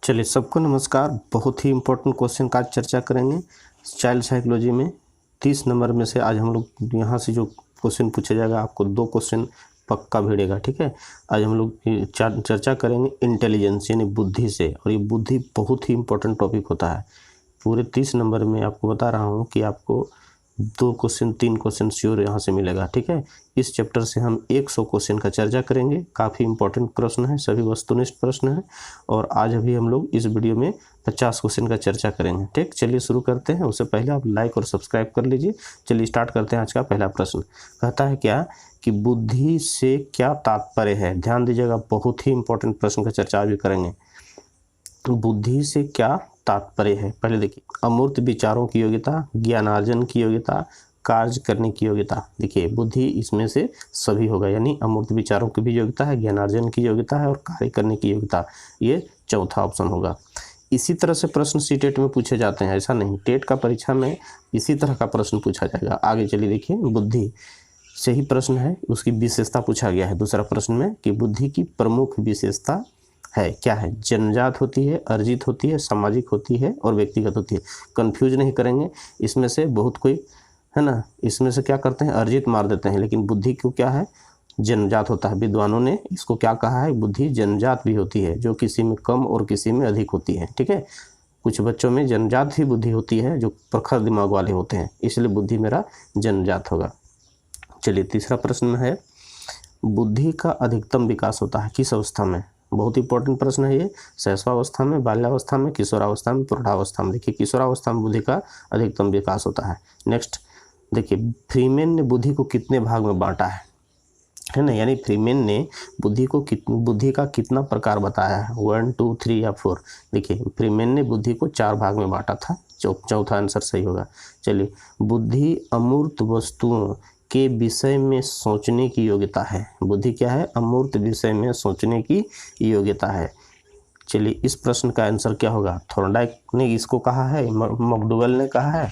चलिए सबको नमस्कार। बहुत ही इम्पोर्टेंट क्वेश्चन का आज चर्चा करेंगे चाइल्ड साइकोलॉजी में 30 नंबर में से। आज हम लोग यहाँ से जो क्वेश्चन पूछा जाएगा आपको 2 क्वेश्चन पक्का भिड़ेगा, ठीक है। आज हम लोग चर्चा करेंगे इंटेलिजेंस यानी बुद्धि से, और ये बुद्धि बहुत ही इम्पोर्टेंट टॉपिक होता है। पूरे 30 नंबर में आपको बता रहा हूँ कि आपको 2 क्वेश्चन 3 क्वेश्चन श्योर यहाँ से मिलेगा, ठीक है। इस चैप्टर से हम 100 क्वेश्चन का चर्चा करेंगे। काफ़ी इंपॉर्टेंट प्रश्न है, सभी वस्तुनिष्ठ प्रश्न है। और आज अभी हम लोग इस वीडियो में 50 क्वेश्चन का चर्चा करेंगे, ठीक। चलिए शुरू करते हैं। उससे पहले आप लाइक और सब्सक्राइब कर लीजिए। चलिए स्टार्ट करते हैं। आज का पहला प्रश्न कहता है क्या कि बुद्धि से क्या तात्पर्य है। ध्यान दीजिएगा, बहुत ही इंपॉर्टेंट प्रश्न का चर्चा भी करेंगे। बुद्धि से क्या तात्पर्य है। पहले देखिए, अमूर्त विचारों की योग्यता, ज्ञानार्जन की योग्यता, कार्य करने की योग्यता। देखिए बुद्धि इसमें से सभी होगा, यानी अमूर्त विचारों की भी योग्यता है, ज्ञानार्जन की योग्यता है और कार्य करने की योग्यता। ये चौथा ऑप्शन होगा। इसी तरह से प्रश्न सीटेट में पूछे जाते हैं, ऐसा नहीं, टेट का परीक्षा में इसी तरह का प्रश्न पूछा जाएगा। आगे चलिए देखिए, बुद्धि से ही प्रश्न है, उसकी विशेषता पूछा गया है दूसरा प्रश्न में कि बुद्धि की प्रमुख विशेषता है क्या है। जन्मजात होती है, अर्जित होती है, सामाजिक होती है और व्यक्तिगत होती है। कंफ्यूज नहीं करेंगे, इसमें से बहुत कोई है ना, इसमें से क्या करते हैं, अर्जित मार देते हैं, लेकिन बुद्धि को क्या है, जन्मजात होता है। विद्वानों ने इसको क्या कहा है, बुद्धि जन्मजात भी होती है, जो किसी में कम और किसी में अधिक होती है, ठीक है। कुछ बच्चों में जन्मजात ही बुद्धि होती है जो प्रखर दिमाग वाले होते हैं, इसलिए बुद्धि मेरा जन्मजात होगा। चलिए तीसरा प्रश्न में है, बुद्धि का अधिकतम विकास होता है किस अवस्था में। बहुत इंपॉर्टेंट प्रश्न है ये। शैशवावस्था में, बाल्यावस्था में, किशोरावस्था में, प्रौढ़ावस्था में। देखिए किशोरावस्था में बुद्धि का अधिकतम विकास होता है। नेक्स्ट देखिए, फ्रीमेन ने बुद्धि को कितने भाग में बांटा है ना, यानी फ्रीमेन ने बुद्धि का कितना प्रकार बताया है, 1 2 3 या 4। देखिए फ्रीमेन ने बुद्धि को 4 भाग में बांटा था। चौथा आंसर सही होगा। चलिए, बुद्धि अमूर्त वस्तुओं के विषय में सोचने की योग्यता है। बुद्धि क्या है, अमूर्त विषय में सोचने की योग्यता है। चलिए इस प्रश्न का आंसर क्या होगा। थॉर्नडाइक ने इसको कहा है, मैकडूगल ने कहा है,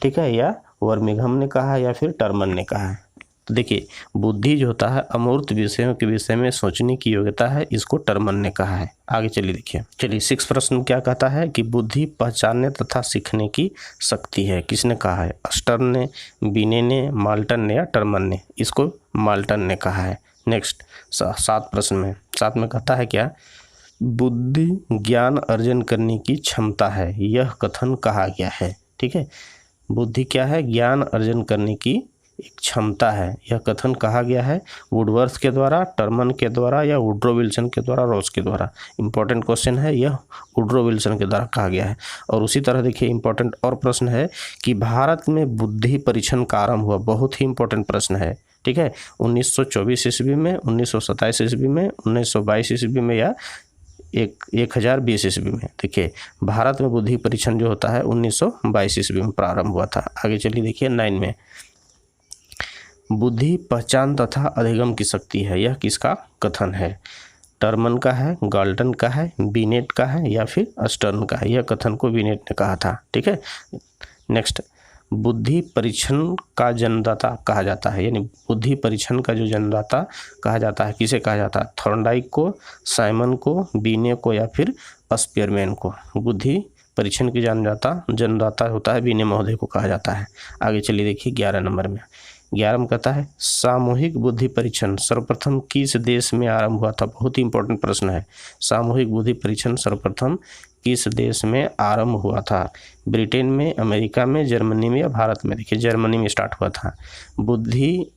ठीक है, या वर्मिंघम ने कहा है, या फिर टर्मन ने कहा है। तो देखिए बुद्धि जो होता है अमूर्त विषयों के विषय में सोचने की योग्यता है, इसको टर्मन ने कहा है। आगे चलिए देखिए। चलिए 6 प्रश्न क्या कहता है कि बुद्धि पहचानने तथा सीखने की शक्ति है। किसने कहा है, स्टर्न ने, बिने ने, माल्टन ने या टर्मन ने। इसको माल्टन ने कहा है। नेक्स्ट 7 प्रश्न में, 7 में कहता है क्या, बुद्धि ज्ञान अर्जन करने की क्षमता है, यह कथन कहा गया है, ठीक है। बुद्धि क्या है, ज्ञान अर्जन करने की एक क्षमता है, यह कथन कहा गया है वुडवर्थ के द्वारा, टर्मन के द्वारा या वुड्रो विल्सन के द्वारा, रॉस के द्वारा। इंपॉर्टेंट क्वेश्चन है, यह वुड्रो विल्सन के द्वारा कहा गया है। और उसी तरह देखिए इंपॉर्टेंट और प्रश्न है कि भारत में बुद्धि परीक्षण का आरंभ हुआ। बहुत ही इंपॉर्टेंट प्रश्न है, ठीक है। 1924 ईस्वी में, 1927 ईस्वी में, 1922 ईस्वी में या 1020 ईस्वी में। देखिए भारत में बुद्धि परीक्षण जो होता है 1922 ईस्वी में प्रारंभ हुआ था। आगे चलिए देखिए 9 में, बुद्धि पहचान तथा अधिगम की शक्ति है, यह किसका कथन है। टर्मन का है, गाल्टन का है, बिनेट का है या फिर स्टर्न का है। यह कथन को बिनेट ने कहा था, ठीक है। नेक्स्ट, बुद्धि परीक्षण का जन्मदाता कहा जाता है, यानी बुद्धि परीक्षण का जो जन्मदाता कहा जाता है, किसे कहा जाता है, थॉर्नडाइक को, साइमन को, बीने को या फिर स्पीयरमैन को। बुद्धि परीक्षण की जन्मदाता होता है बीने महोदय को कहा जाता है। आगे चलिए देखिए 11 नंबर में, 11 में कहता है सामूहिक बुद्धि परीक्षण सर्वप्रथम किस देश में आरंभ हुआ था। बहुत ही इंपॉर्टेंट प्रश्न है। सामूहिक बुद्धि परीक्षण सर्वप्रथम किस देश में आरंभ हुआ था। ब्रिटेन में, अमेरिका में, जर्मनी में या भारत में। देखिए जर्मनी में स्टार्ट हुआ था। बुद्धि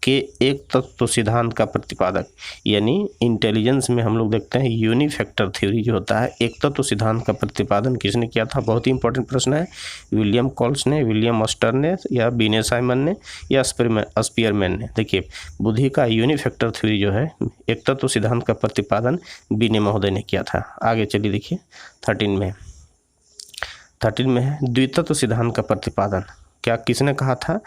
के एक तत्व सिद्धांत का प्रतिपादक, यानी इंटेलिजेंस में हम लोग देखते हैं यूनिफैक्टर थ्योरी जो होता है, एक तत्व सिद्धांत का प्रतिपादन किसने किया था। बहुत ही इंपॉर्टेंट प्रश्न है। विलियम कॉल्स ने, विलियम स्टर्न ने या बीने साइमन ने या स्पीयरमैन ने। देखिए बुद्धि का यूनिफैक्टर थ्योरी जो है, एक तत्व सिद्धांत का प्रतिपादन बीने महोदय ने किया था। आगे चलिए देखिए 13 में है द्वितत्व सिद्धांत का प्रतिपादन क्या किसने कहा था।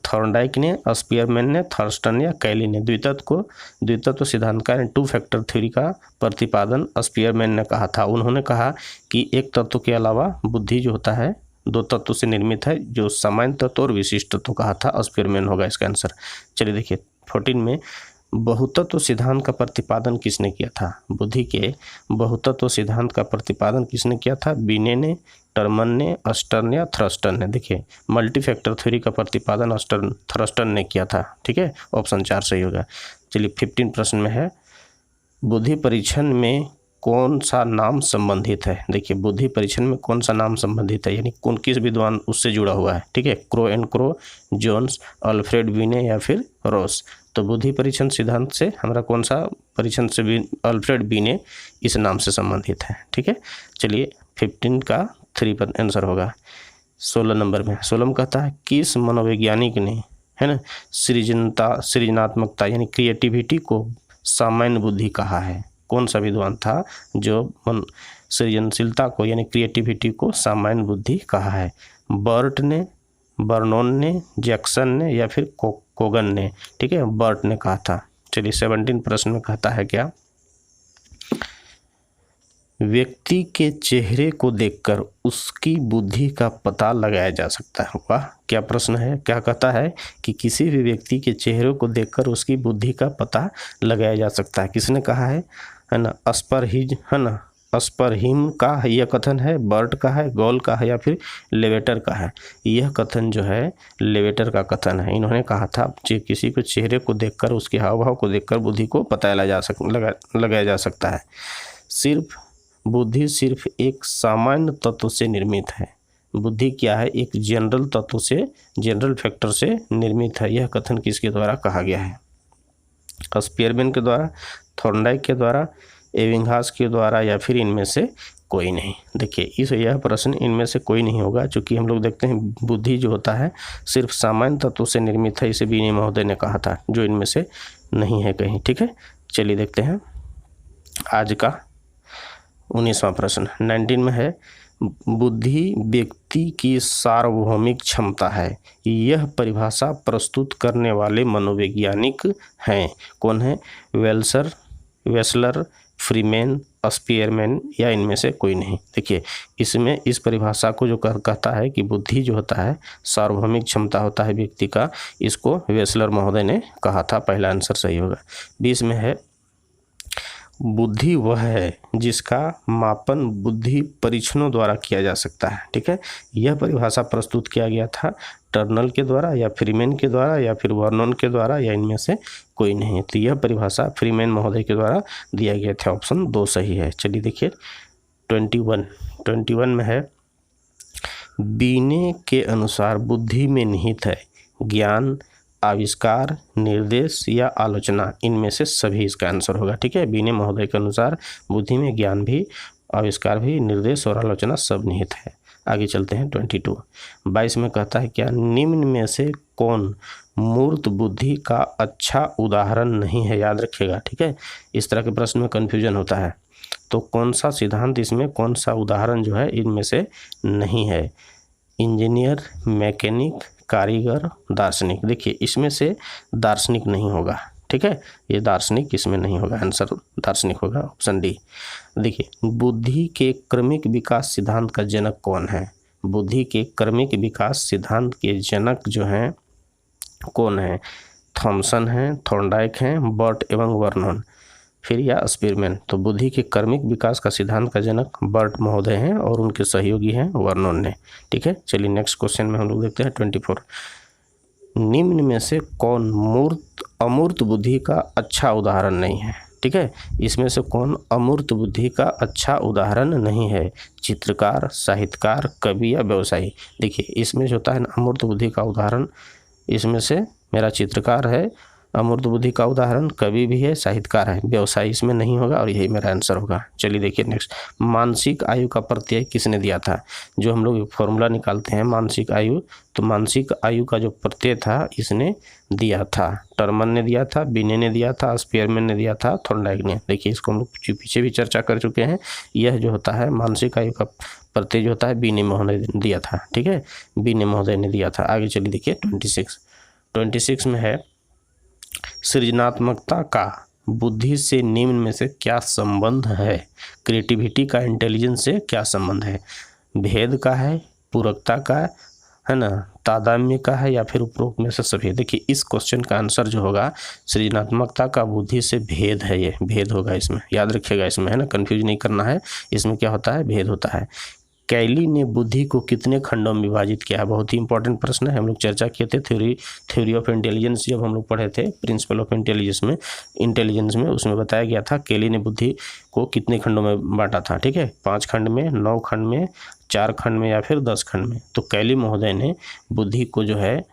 थॉर्नडाइक ने, स्पीयरमैन ने, थर्स्टन या कैली ने। द्वितत्व सिद्धांत का 2 फैक्टर थ्योरी का प्रतिपादन स्पीयरमैन ने कहा था। उन्होंने कहा कि एक तत्व के अलावा बुद्धि जो होता है 2 तत्व से निर्मित है, जो सामान्य तत्व और विशिष्ट तत्व कहा था। स्पीयरमैन होगा इसका आंसर। चलिए देखिए 14 में, बहुतत्व सिद्धांत का प्रतिपादन किसने किया था? बुद्धि के बहुतत्व सिद्धांत का प्रतिपादन किसने किया था? बीने ने, टर्मन ने, अस्टर्न या थ्रस्टन ने? देखिए मल्टी फैक्टर थ्योरी का प्रतिपादन थ्रस्टन ने किया था। ठीक है, ऑप्शन 4 सही होगा। चलिए 15 प्रश्न में है, बुद्धि परीक्षण में कौन सा नाम संबंधित है? देखिए बुद्धि परीक्षण में कौन सा नाम संबंधित है, यानी कौन किस विद्वान उससे जुड़ा हुआ है? ठीक है, Crow and Crow, Jones, Alfred Binet या फिर रॉस? तो बुद्धि परीक्षण सिद्धांत से हमारा कौन सा परीक्षण से भी अल्फ्रेड बीने इस नाम से संबंधित है। ठीक है, चलिए 15 का 3 पर आंसर होगा। 16 नंबर में 16 में कहता है, किस मनोवैज्ञानिक ने, है ना, सृजनात्मकता यानी क्रिएटिविटी को सामान्य बुद्धि कहा है? कौन सा विद्वान था जो सृजनशीलता को यानी क्रिएटिविटी को सामान्य बुद्धि कहा है? बर्ट ने, बर्नौन ने, जैक्सन ने या फिर कोगन ने? ठीक है, बर्ट ने कहा था। चलिए 17 प्रश्न में कहता है क्या, व्यक्ति के चेहरे को देखकर उसकी बुद्धि का पता लगाया जा सकता है। वाह, क्या प्रश्न है, क्या कहता है कि किसी भी व्यक्ति के चेहरे को देखकर उसकी बुद्धि का पता लगाया जा सकता है। किसने कहा है ना? अस्परहिज, है ना, अस्परहिम का यह कथन है, बर्ट का है, गॉल का है या फिर लेवेटर का है? यह कथन जो है लेवेटर का कथन है। इन्होंने कहा था किसी को चेहरे को देखकर, उसके हाव भाव को देखकर बुद्धि को पता लगाया जा सकता है। बुद्धि सिर्फ एक सामान्य तत्व से निर्मित है। बुद्धि क्या है? एक जनरल तत्व से, जनरल फैक्टर से निर्मित है। यह कथन किसके द्वारा कहा गया है? स्पीयरमैन के द्वारा, थॉर्नडाइक के द्वारा, एबिंगहास के द्वारा या फिर इनमें से कोई नहीं? देखिए यह प्रश्न इनमें से कोई नहीं होगा, क्योंकि हम लोग देखते हैं बुद्धि जो होता है सिर्फ सामान्य तत्व से निर्मित है, इसे बीने महोदय ने कहा था, जो इनमें से नहीं है कहीं। ठीक है, चलिए देखते हैं आज का 19वां प्रश्न। 19 में है, बुद्धि व्यक्ति की सार्वभौमिक क्षमता है। यह परिभाषा प्रस्तुत करने वाले मनोवैज्ञानिक हैं। कौन है? वेसलर, फ्रीमैन, स्पीयरमैन या इनमें से कोई नहीं? देखिए इसमें इस परिभाषा को जो कहता है कि बुद्धि जो होता है सार्वभौमिक क्षमता होता है व्यक्ति का, इसको वेसलर महोदय ने कहा था। पहला आंसर सही होगा। 20 में है, बुद्धि वह है जिसका मापन बुद्धि परीक्षणों द्वारा किया जा सकता है। ठीक है, यह परिभाषा प्रस्तुत किया गया था टर्नल के द्वारा या फ्रीमैन के द्वारा या फिर वर्नोन के द्वारा या इनमें से कोई नहीं। तो यह परिभाषा फ्रीमैन महोदय के द्वारा दिया गया था। ऑप्शन 2 सही है। चलिए देखिए 21 में है, बीने के अनुसार बुद्धि में निहित है ज्ञान, आविष्कार, निर्देश या आलोचना? इनमें से सभी इसका आंसर होगा। ठीक है, बीने महोदय के अनुसार बुद्धि में ज्ञान भी, आविष्कार भी, निर्देश और आलोचना सब निहित है। आगे चलते हैं 22 में कहता है क्या, निम्न में से कौन मूर्त बुद्धि का अच्छा उदाहरण नहीं है? याद रखिएगा। ठीक है, इस तरह के प्रश्न में कन्फ्यूजन होता है, तो कौन सा सिद्धांत इसमें, कौन सा उदाहरण जो है इनमें से नहीं है? इंजीनियर, मैकेनिक, कारीगर, दार्शनिक? देखिए इसमें से दार्शनिक नहीं होगा। ठीक है, ये दार्शनिक इसमें नहीं होगा, आंसर दार्शनिक होगा, ऑप्शन डी। देखिए बुद्धि के क्रमिक विकास सिद्धांत का जनक कौन है? बुद्धि के क्रमिक विकास सिद्धांत के जनक जो हैं कौन है? थॉमसन हैं, थॉर्नडाइक हैं, बर्ट एवं वर्नोन, फिर या स्पीयरमैन? तो बुद्धि के क्रमिक विकास का सिद्धांत का जनक बर्ट महोदय हैं और उनके सहयोगी हैं वर्नोन ने। ठीक है, चलिए नेक्स्ट क्वेश्चन में हम लोग देखते हैं 24। निम्न में से कौन अमूर्त बुद्धि का अच्छा उदाहरण नहीं है? ठीक है, इसमें से कौन अमूर्त बुद्धि का अच्छा उदाहरण नहीं है? चित्रकार, साहित्यकार, कवि या व्यवसायी? देखिए इसमें जो होता है ना अमूर्त बुद्धि का उदाहरण, इसमें से मेरा चित्रकार है, अमूर्त बुद्धि का उदाहरण कवि भी है, साहित्यकार है, व्यवसाय इसमें नहीं होगा और यही मेरा आंसर होगा। चलिए देखिए नेक्स्ट, मानसिक आयु का प्रत्यय किसने दिया था? जो हम लोग फॉर्मूला निकालते हैं मानसिक आयु, तो मानसिक आयु का जो प्रत्यय था इसने दिया था, टर्मन ने दिया था, बीने ने दिया था, स्पीयरमैन ने दिया था, थॉर्नडाइक ने। देखिए इसको हम लोग पीछे भी चर्चा कर चुके हैं। यह जो होता है मानसिक आयु का प्रत्यय जो होता है बीने महोदय ने दिया था। ठीक है, बीने महोदय ने दिया था। आगे चलिए देखिए 26 में है, सृजनात्मकता का बुद्धि से निम्न में से क्या संबंध है? क्रिएटिविटी का इंटेलिजेंस से क्या संबंध है? भेद का है, पूरकता का, है ना, तादात्म्य का है या फिर उपरोक्त में से सभी। देखिए इस क्वेश्चन का आंसर जो होगा सृजनात्मकता का बुद्धि से भेद है, ये भेद होगा इसमें, याद रखिएगा इसमें, है ना, कंफ्यूज नहीं करना है। इसमें क्या होता है, भेद होता है। कैली ने बुद्धि को कितने खंडों में विभाजित किया है, बहुत ही इंपॉर्टेंट प्रश्न है। हम लोग चर्चा किए थे थ्योरी ऑफ इंटेलिजेंस, जब हम लोग पढ़े थे प्रिंसिपल ऑफ इंटेलिजेंस में उसमें बताया गया था कैली ने बुद्धि को कितने खंडों में बांटा था। ठीक है, 5 खंड में, 9 खंड में, 4 खंड में या फिर 10 खंड में। तो कैली महोदय ने बुद्धि को जो है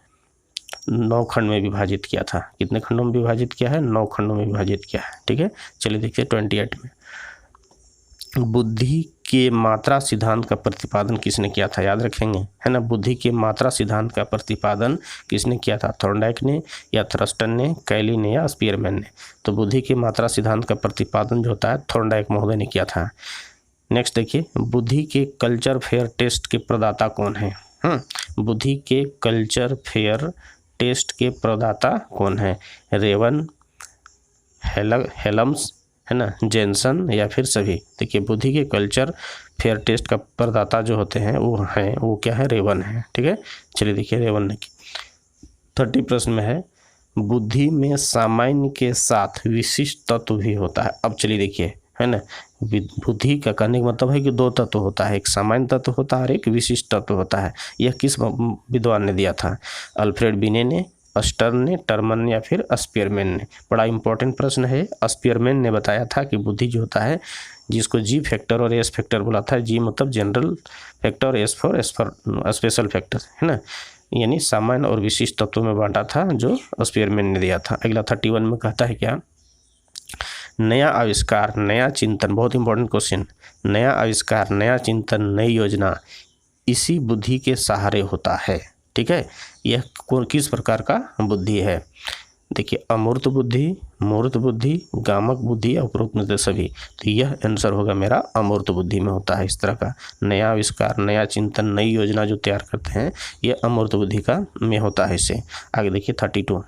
9 खंड में विभाजित किया था। कितने खंडों में विभाजित किया है, 9 खंडों में विभाजित किया है। ठीक है, चलिए देखिए 28 में, बुद्धि के मात्रा सिद्धांत का प्रतिपादन किसने किया था, याद रखेंगे, है ना। बुद्धि के मात्रा सिद्धांत का प्रतिपादन किसने किया था, थॉर्नडाइक ने या थ्रस्टन ने, कैली ने या स्पीयरमैन ने। तो बुद्धि के मात्रा सिद्धांत का प्रतिपादन जो होता है थॉर्नडाइक महोदय ने किया था। नेक्स्ट देखिए, बुद्धि के कल्चर फेयर टेस्ट के प्रदाता कौन है। बुद्धि के कल्चर फेयर टेस्ट के प्रदाता कौन है, रेवन, हेलम्स, है ना, जेनसन या फिर सभी। देखिए बुद्धि के कल्चर फेयर टेस्ट का प्रदाता जो होते हैं वो क्या है, रेवन है। ठीक है, चलिए देखिए रेवन ने। 30 प्रश्न में है, बुद्धि में सामान्य के साथ विशिष्ट तत्व भी होता है। अब चलिए देखिए, है ना, बुद्धि का कहने का मतलब है कि 2 तत्व होता है, एक सामान्य तत्व होता है और एक विशिष्ट तत्व होता है। यह किस विद्वान ने दिया था, अल्फ्रेड बिने ने, स्टर्न ने, टर्मन या फिर स्पीयरमैन ने। बड़ा इंपॉर्टेंट प्रश्न है। स्पीयरमैन ने बताया था कि बुद्धि जो होता है, जिसको जी फैक्टर और एस फैक्टर बोला था, जी मतलब जनरल फैक्टर और एस फॉर स्पेशल फैक्टर, है ना, यानी सामान्य और विशिष्ट तत्वों में बांटा था, जो स्पीयरमैन ने दिया था। अगला 31 में कहता है क्या, नया आविष्कार, नया चिंतन, बहुत इंपॉर्टेंट क्वेश्चन, नया आविष्कार, नया चिंतन, नई योजना इसी बुद्धि के सहारे होता है। ठीक है, यह किस प्रकार का बुद्धि है, देखिए अमूर्त बुद्धि, मूर्त बुद्धि, गामक बुद्धि या उपरोक्त में से सभी। तो यह आंसर होगा मेरा अमूर्त बुद्धि में होता है। इस तरह का नया आविष्कार, नया चिंतन, नई योजना जो तैयार करते हैं, यह अमूर्त बुद्धि का में होता है। इससे आगे देखिए 32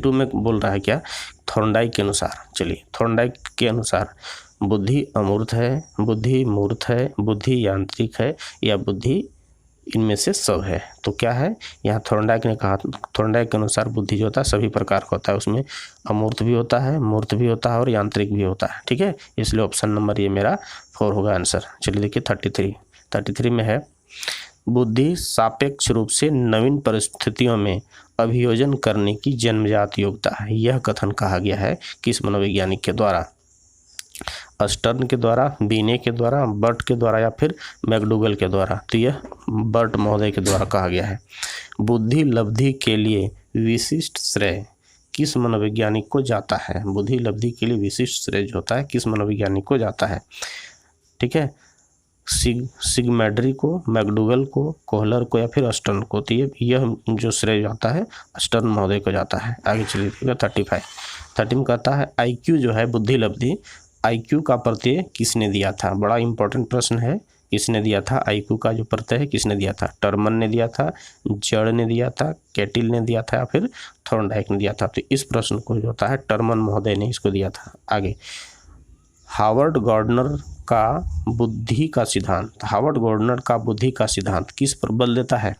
में बोल रहा है क्या, थॉर्नडाइक के अनुसार। चलिए थॉर्नडाइक के अनुसार बुद्धि अमूर्त है, बुद्धि मूर्त है, बुद्धि यांत्रिक है या बुद्धि इनमें से सब है। तो क्या है, यहाँ थॉर्नडाइक ने कहा, थॉर्नडाइक के अनुसार बुद्धि जो होता है सभी प्रकार का होता है, उसमें अमूर्त भी होता है, मूर्त भी होता है और यांत्रिक भी होता है। ठीक है, इसलिए ऑप्शन नंबर ये मेरा 4 होगा आंसर। चलिए देखिए 33 में है, बुद्धि सापेक्ष रूप से नवीन परिस्थितियों में अभियोजन करने की जन्मजात योग्यता है। यह कथन कहा गया है किस मनोवैज्ञानिक के द्वारा, स्टर्न के द्वारा, बीने के द्वारा, बर्ट के द्वारा या फिर मैकडूगल के द्वारा। तो यह बर्ट महोदय के द्वारा कहा गया है। बुद्धि लब्धि के लिए विशिष्ट श्रेय किस मनोवैज्ञानिक को जाता है, बुद्धि लब्धि के लिए विशिष्ट श्रेय जो होता है किस मनोवैज्ञानिक को जाता है। ठीक है, सिगमैड्री को, मैकडूगल को, कोहलर को या फिर स्टर्न को। तो यह जो श्रेय जाता है स्टर्न महोदय को जाता है। आगे चलिए 30 में कहता है, IQ जो है बुद्धि लब्धि, IQ का प्रत्यय किसने दिया था। बड़ा इंपॉर्टेंट प्रश्न है, किसने दिया था, IQ का जो प्रत्यय है किसने दिया था, टर्मन ने दिया था, जड़ ने दिया था, कैटिल ने दिया था या फिर थॉर्नडाइक ने दिया था। तो इस प्रश्न को जो होता है टर्मन महोदय ने इसको दिया था। आगे हावर्ड गार्डनर का बुद्धि का सिद्धांत, हावर्ड गार्डनर का बुद्धि का सिद्धांत किस पर बल देता है।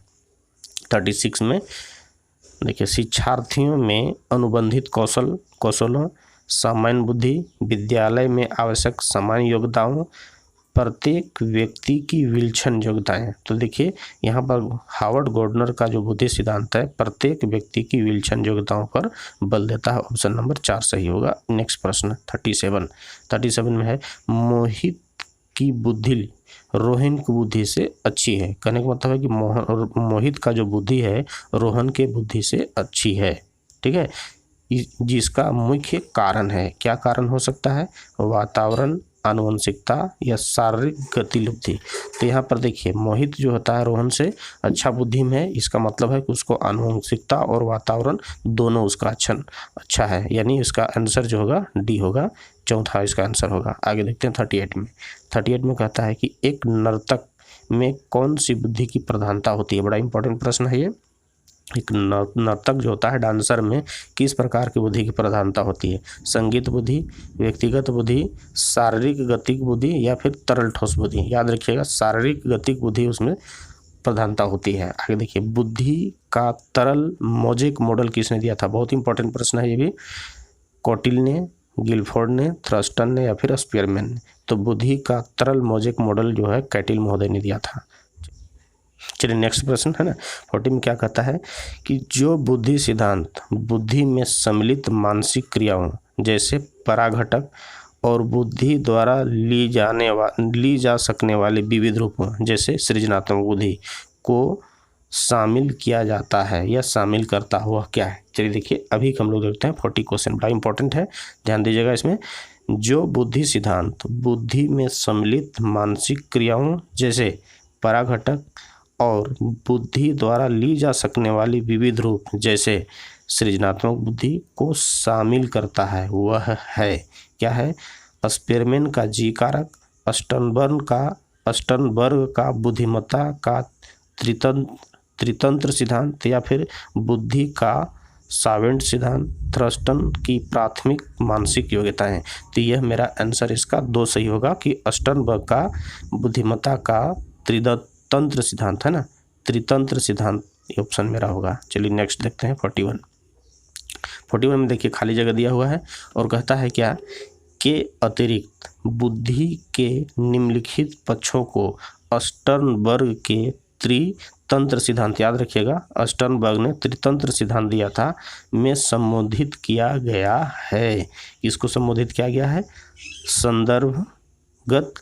36 में देखिए, शिक्षार्थियों में अनुबंधित कौशलों, सामान्य बुद्धि, विद्यालय में आवश्यक सामान्य योग्यताओं, प्रत्येक व्यक्ति की विलक्षण योग्यताएं। तो देखिए यहाँ पर हावर्ड गार्डनर का जो बुद्धि सिद्धांत है प्रत्येक व्यक्ति की विलक्षण योग्यताओं पर बल देता है। ऑप्शन नंबर 4 सही होगा। नेक्स्ट प्रश्न 37 में है, मोहित की बुद्धि रोहन की बुद्धि से अच्छी है। कहने का मतलब है कि मोहित का जो बुद्धि है रोहन के बुद्धि से अच्छी है। ठीक है, जिसका मुख्य कारण है, क्या कारण हो सकता है, वातावरण, आनुवंशिकता या शारीरिक गतिलुब्धि। तो यहाँ पर देखिए मोहित जो होता है रोहन से अच्छा बुद्धि में है, इसका मतलब है कि उसको आनुवंशिकता और वातावरण दोनों उसका अच्छा है, यानी इसका आंसर जो होगा डी होगा, चौथा इसका आंसर होगा। आगे देखते हैं 38 में कहता है कि एक नर्तक में कौन सी बुद्धि की प्रधानता होती है। बड़ा इंपॉर्टेंट प्रश्न है ये। एक नर्तक जो होता है डांसर में किस प्रकार की बुद्धि की प्रधानता होती है, संगीत बुद्धि, व्यक्तिगत बुद्धि, शारीरिक गतिक बुद्धि या फिर तरल ठोस बुद्धि। याद रखिएगा शारीरिक गतिक बुद्धि उसमें प्रधानता होती है। आगे देखिए, बुद्धि का तरल मौजिक मॉडल किसने दिया था? बहुत इंपॉर्टेंट प्रश्न है ये भी। कौटिल्य ने, गिलफोर्ड ने, थ्रस्टन ने या फिर स्पीयरमैन ने? तो बुद्धि का तरल मौजिक मॉडल जो है कैटिल महोदय ने दिया था। चलिए नेक्स्ट प्रश्न है ना, 40 में क्या कहता है कि जो बुद्धि सिद्धांत बुद्धि में सम्मिलित मानसिक क्रियाओं जैसे पराघटक और बुद्धि द्वारा ली जा सकने वाले विविध रूपों जैसे सृजनात्मक बुद्धि को शामिल किया जाता है या शामिल करता हुआ क्या है? चलिए देखिए, अभी हम लोग देखते हैं 40 क्वेश्चन, बड़ा इंपॉर्टेंट है, ध्यान दीजिएगा इसमें। जो बुद्धि सिद्धांत बुद्धि में सम्मिलित मानसिक क्रियाओं जैसे पराघटक और बुद्धि द्वारा ली जा सकने वाली विविध रूप जैसे सृजनात्मक बुद्धि को शामिल करता है वह है क्या है? स्पीयरमैन का जी कारक, स्टर्नबर्ग का बुद्धिमत्ता का त्रितंत्र सिद्धांत या फिर बुद्धि का सावेंट सिद्धांत, थ्रस्टन की प्राथमिक मानसिक योग्यताएं। तो यह मेरा आंसर इसका 2 सही होगा कि स्टर्नबर्ग का बुद्धिमत्ता का त्रितंत्र सिद्धांत है ना, त्रितंत्र सिद्धांत, ये ऑप्शन मेरा होगा। चलिए नेक्स्ट देखते हैं 41 में देखिए खाली जगह दिया हुआ है और कहता है क्या के अतिरिक्त बुद्धि के निम्नलिखित पक्षों को स्टर्नबर्ग के त्रितंत्र सिद्धांत, याद रखिएगा स्टर्नबर्ग ने त्रितंत्र सिद्धांत दिया था, में संबोधित किया गया है। इसको संबोधित किया गया है संदर्भगत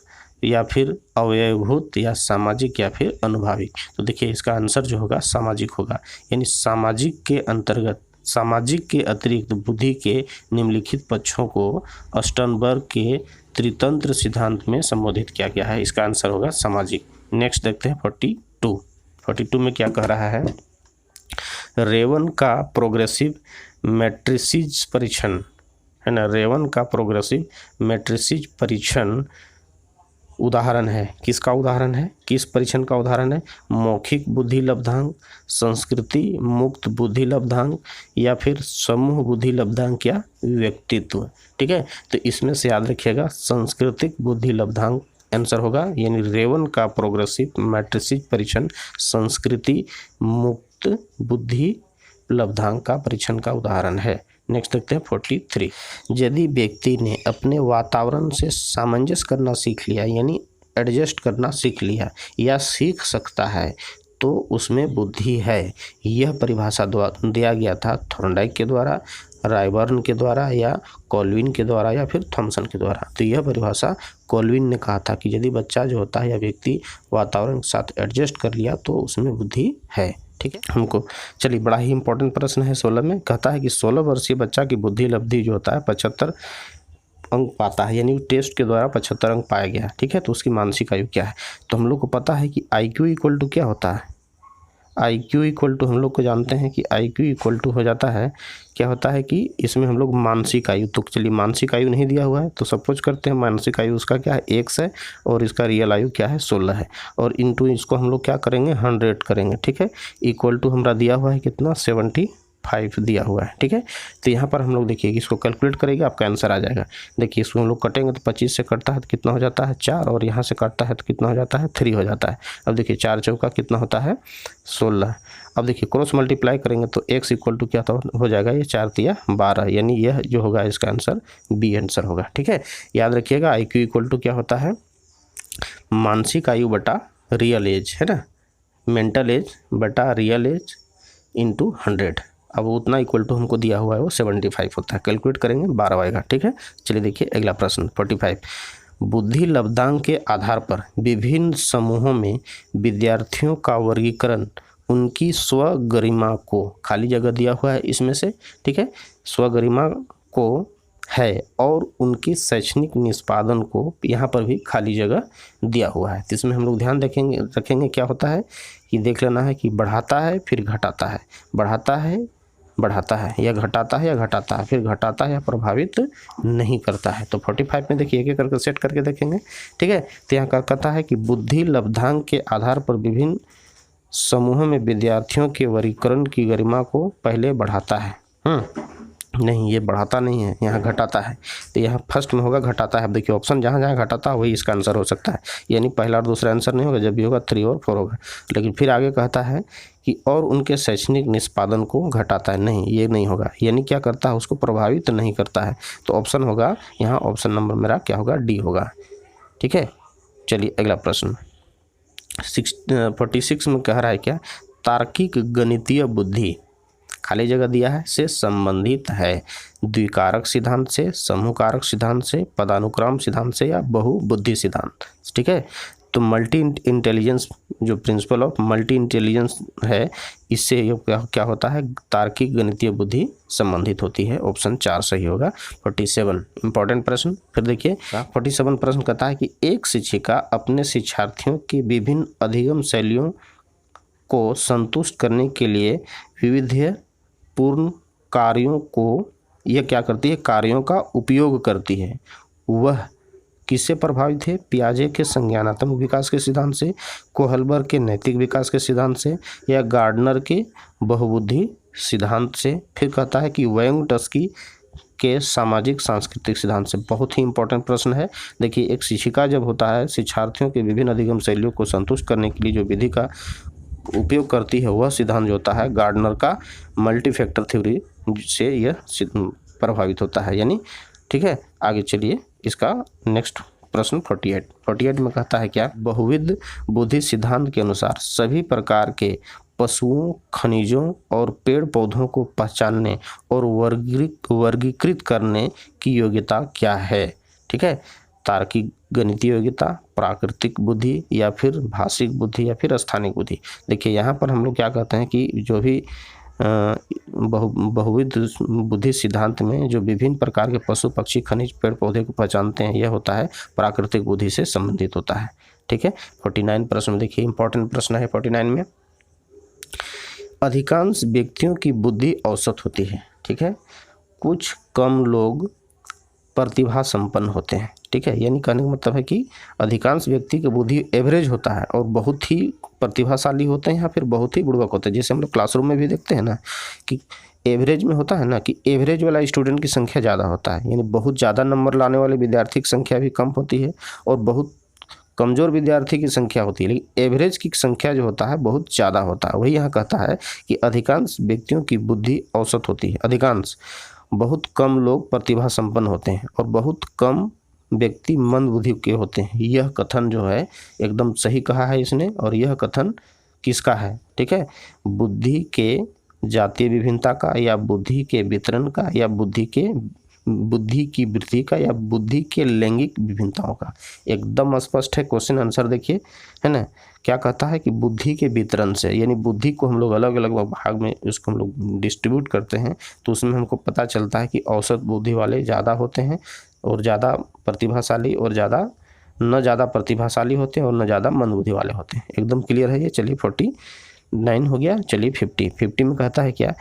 या फिर अवयवभूत या सामाजिक या फिर अनुभाविक। तो देखिए इसका आंसर जो होगा सामाजिक होगा, यानी सामाजिक के अंतर्गत, सामाजिक के अतिरिक्त बुद्धि के निम्नलिखित पक्षों को स्टर्नबर्ग के त्रितंत्र सिद्धांत में संबोधित किया गया है। इसका आंसर होगा सामाजिक। नेक्स्ट देखते हैं 42 में क्या कह रहा है? रेवन का प्रोग्रेसिव मैट्रिसेस परीक्षण है ना, रेवन का प्रोग्रेसिव मैट्रिसेस परीक्षण उदाहरण है। किसका उदाहरण है? किस परीक्षण का उदाहरण है? मौखिक बुद्धि लब्धांक, संस्कृति मुक्त बुद्धि लब्धांक या फिर समूह बुद्धि लब्धांक या व्यक्तित्व। ठीक है, तो इसमें से याद रखिएगा सांस्कृतिक बुद्धि लब्धांक आंसर होगा, यानी रेवन का प्रोग्रेसिव मैट्रिसेस परीक्षण संस्कृति मुक्त बुद्धि लब्धांक का परीक्षण का उदाहरण है। नेक्स्ट देखते हैं 43। यदि व्यक्ति ने अपने वातावरण से सामंजस्य करना सीख लिया, यानी एडजस्ट करना सीख लिया या सीख सकता है, तो उसमें बुद्धि है। यह परिभाषा दिया गया था थॉर्नडाइक के द्वारा, रायबर्न के द्वारा या कॉल्विन के द्वारा या फिर थॉमसन के द्वारा। तो यह परिभाषा कॉल्विन ने कहा था कि यदि बच्चा जो होता है या व्यक्ति वातावरण के साथ एडजस्ट कर लिया तो उसमें बुद्धि है। ठीक है हमको, चलिए बड़ा ही इंपॉर्टेंट प्रश्न है 16 में, कहता है कि 16 वर्षीय बच्चा की बुद्धि लब्धि जो होता है 75 अंक पाता है, यानी टेस्ट के द्वारा 75 अंक पाया गया। ठीक है, तो उसकी मानसिक आयु क्या है? तो हम लोग को पता है कि IQ इक्वल टू क्या होता है? IQ इक्वल टू हम लोग को जानते हैं कि IQ इक्वल टू हो जाता है, क्या होता है कि इसमें हम लोग मानसिक आयु, तो चलिए मानसिक आयु नहीं दिया हुआ है तो सपोज करते हैं मानसिक आयु उसका क्या है 1 है और इसका रियल आयु क्या है 16 है, और इनटू इसको हम लोग क्या करेंगे 100 करेंगे। ठीक है, इक्वल टू हमारा दिया हुआ है कितना 75 दिया हुआ है। ठीक है, तो यहाँ पर हम लोग देखिए कि इसको कैलकुलेट करेंगे, आपका आंसर आ जाएगा। देखिए इसको हम लोग कटेंगे तो 25 से कटता है तो कितना हो जाता है 4, और यहाँ से काटता है तो कितना हो जाता है 3 हो जाता है। अब देखिए 4 चौका कितना होता है 16। अब देखिए क्रॉस मल्टीप्लाई करेंगे तो x इक्वल टू क्या हो जाएगा, ये 4 तिया 12, यानी यह जो होगा इसका आंसर बी आंसर होगा। ठीक है, याद रखिएगा IQ इक्वल टू क्या होता है मानसिक आयु बटा रियल एज, है ना, मेंटल एज बटा रियल एज इंटू 100। अब उतना इक्वल टू हमको दिया हुआ है वो 75 होता है, कैलकुलेट करेंगे 12 आएगा। ठीक है, चलिए देखिए अगला प्रश्न 45। बुद्धि लब्धांक के आधार पर विभिन्न समूहों में विद्यार्थियों का वर्गीकरण उनकी स्वगरिमा को, खाली जगह दिया हुआ है इसमें से, ठीक है, स्वगरिमा को है और उनकी शैक्षणिक निष्पादन को, यहाँ पर भी खाली जगह दिया हुआ है। तो इसमें हम लोग ध्यान रखेंगे क्या होता है कि देख लेना है कि बढ़ाता है फिर घटाता है, बढ़ाता है या घटाता है या घटाता है, फिर घटाता है या प्रभावित नहीं करता है। तो 45 में देखिए एक एक करके सेट करके देखेंगे। ठीक है, तो यहाँ कहता है कि बुद्धि लब्धांक के आधार पर विभिन्न समूहों में विद्यार्थियों के वर्गीकरण की गरिमा को पहले बढ़ाता है, नहीं, ये बढ़ाता नहीं है, यहाँ घटाता है। तो यहाँ फर्स्ट में होगा घटाता है। अब देखिए ऑप्शन जहाँ जहाँ घटाता है वही इसका आंसर हो सकता है, यानी पहला और दूसरा आंसर नहीं होगा, जब भी होगा 3 और 4 होगा। लेकिन फिर आगे कहता है कि और उनके शैक्षणिक निष्पादन को घटाता है, नहीं ये नहीं होगा, यानी क्या करता है, उसको प्रभावित नहीं करता है। तो ऑप्शन होगा यहाँ, ऑप्शन नंबर मेरा क्या होगा, डी होगा। ठीक है, चलिए अगला प्रश्न 46 में कह रहा है क्या, तार्किक गणितीय बुद्धि, खाली जगह दिया है, से संबंधित है द्विकारक सिद्धांत से, समूहकारक सिद्धांत से, पदानुक्रम सिद्धांत से या बहुबुद्धि सिद्धांत। ठीक है, तो मल्टी इंटेलिजेंस जो प्रिंसिपल ऑफ मल्टी इंटेलिजेंस है, इससे ये क्या होता है, तार्किक गणितीय बुद्धि संबंधित होती है। ऑप्शन 4 सही होगा। 47 इंपॉर्टेंट प्रश्न, फिर देखिए 47 प्रश्न कहता है कि एक शिक्षिका अपने शिक्षार्थियों की विभिन्न अधिगम शैलियों को संतुष्ट करने के लिए विविध पूर्ण कार्यों को यह क्या करती है, कार्यों का उपयोग करती है। वह किससे प्रभावित है, पियाजे के संज्ञानात्मक विकास के सिद्धांत से, कोहलबर के नैतिक विकास के सिद्धांत से या गार्डनर के बहुबुद्धि सिद्धांत से। फिर कहता है कि वयोंगटस्की के सामाजिक सांस्कृतिक सिद्धांत से। बहुत ही इंपॉर्टेंट प्रश्न है। देखिए एक शिक्षिका जब होता है, शिक्षार्थियों के विभिन्न अधिगम शैलियों को संतुष्ट करने के लिए जो विधि का उपयोग करती है, वह सिद्धांत जो होता है गार्डनर का मल्टी फैक्टर थ्योरी से यह प्रभावित होता है, यानी ठीक है। आगे चलिए इसका नेक्स्ट प्रश्न 48 में कहता है क्या, बहुविध बुद्धि सिद्धांत के अनुसार सभी प्रकार के पशुओं, खनिजों और पेड़ पौधों को पहचानने और वर्गीकृत करने की योग्यता क्या है। ठीक है, तार्किक गणितीय योग्यता, प्राकृतिक बुद्धि या फिर भाषिक बुद्धि या फिर स्थानिक बुद्धि। देखिए यहाँ पर हम लोग क्या कहते हैं कि जो भी बहुविध बुद्धि सिद्धांत में जो विभिन्न प्रकार के पशु, पक्षी, खनिज, पेड़ पौधे को पहचानते हैं, यह होता है प्राकृतिक बुद्धि से संबंधित होता है। ठीक है, 49 प्रश्न देखिए इंपॉर्टेंट प्रश्न है। 49 में अधिकांश व्यक्तियों की बुद्धि औसत होती है। ठीक है, कुछ कम लोग प्रतिभा संपन्न होते हैं। ठीक है, यानी कहने का मतलब है कि अधिकांश व्यक्ति की बुद्धि एवरेज होता है और बहुत ही प्रतिभाशाली होते हैं या फिर बहुत ही बुड़बक होते हैं। जैसे हम लोग क्लासरूम में भी देखते हैं ना कि एवरेज में होता है ना कि एवरेज वाला स्टूडेंट की संख्या ज़्यादा होता है, यानी बहुत ज़्यादा नंबर लाने वाले विद्यार्थी की संख्या भी कम होती है और बहुत कमज़ोर विद्यार्थी की संख्या होती है, लेकिन एवरेज की संख्या जो होता है बहुत ज़्यादा होता है। वही यहाँ कहता है कि अधिकांश व्यक्तियों की बुद्धि औसत होती है। अधिकांश, बहुत कम लोग प्रतिभा संपन्न होते हैं और बहुत कम व्यक्ति मंद बुद्धि के होते हैं। यह कथन जो है एकदम सही कहा है इसने, और यह कथन किसका है। ठीक है, बुद्धि के जातीय विभिन्नता का या बुद्धि के वितरण का या बुद्धि की वृद्धि का या बुद्धि के लैंगिक विभिन्नताओं का। एकदम स्पष्ट है क्वेश्चन आंसर देखिए, है ना। क्या कहता है कि बुद्धि के वितरण से, यानी बुद्धि को हम लोग अलग अलग भाग में उसको हम लोग डिस्ट्रीब्यूट करते हैं, तो उसमें हमको पता चलता है कि औसत बुद्धि वाले ज़्यादा होते हैं और ज़्यादा प्रतिभाशाली, और न ज़्यादा प्रतिभाशाली होते हैं और न ज़्यादा मंदबुद्धि वाले होते हैं। एकदम क्लियर है ये। चलिए 49 हो गया। चलिए 50 में कहता है क्या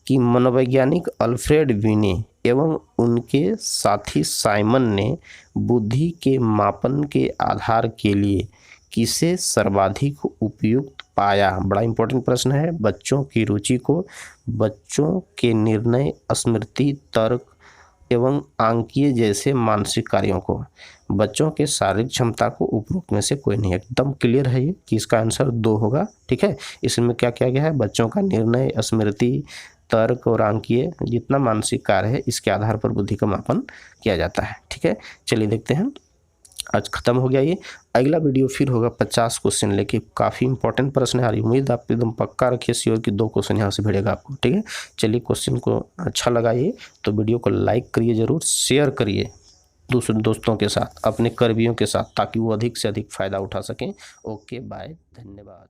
कि मनोवैज्ञानिक अल्फ्रेड वीने एवं उनके साथी साइमन ने बुद्धि के मापन के आधार के लिए किसे सर्वाधिक उपयुक्त पाया। बड़ा इंपॉर्टेंट प्रश्न है। बच्चों की रुचि को, बच्चों के निर्णय, स्मृति, तर्क एवं आंकीय जैसे मानसिक कार्यों को। बच्चों के शारीरिक क्षमता को उपरोक्त में से कोई नहीं। एकदम क्लियर है ये कि इसका आंसर 2 होगा। ठीक है, इसमें क्या किया गया है, बच्चों का निर्णय, स्मृति, तर्क और आंकीय जितना मानसिक कार्य है, इसके आधार पर बुद्धि का मापन किया जाता है। ठीक है, चलिए देखते हैं। आज खत्म हो गया ये। अगला वीडियो फिर होगा 50 क्वेश्चन लेके। काफ़ी इंपॉर्टेंट प्रश्न है और उम्मीद आप एकदम पक्का रखिए श्योर कि 2 क्वेश्चन यहाँ से भिड़ेगा आपको। ठीक है, चलिए क्वेश्चन को अच्छा लगा ये तो वीडियो को लाइक करिए, ज़रूर शेयर करिए दूसरे दोस्तों के साथ, अपने कर्मियों के साथ, ताकि वो अधिक से अधिक फ़ायदा उठा सकें। ओके बाय, धन्यवाद।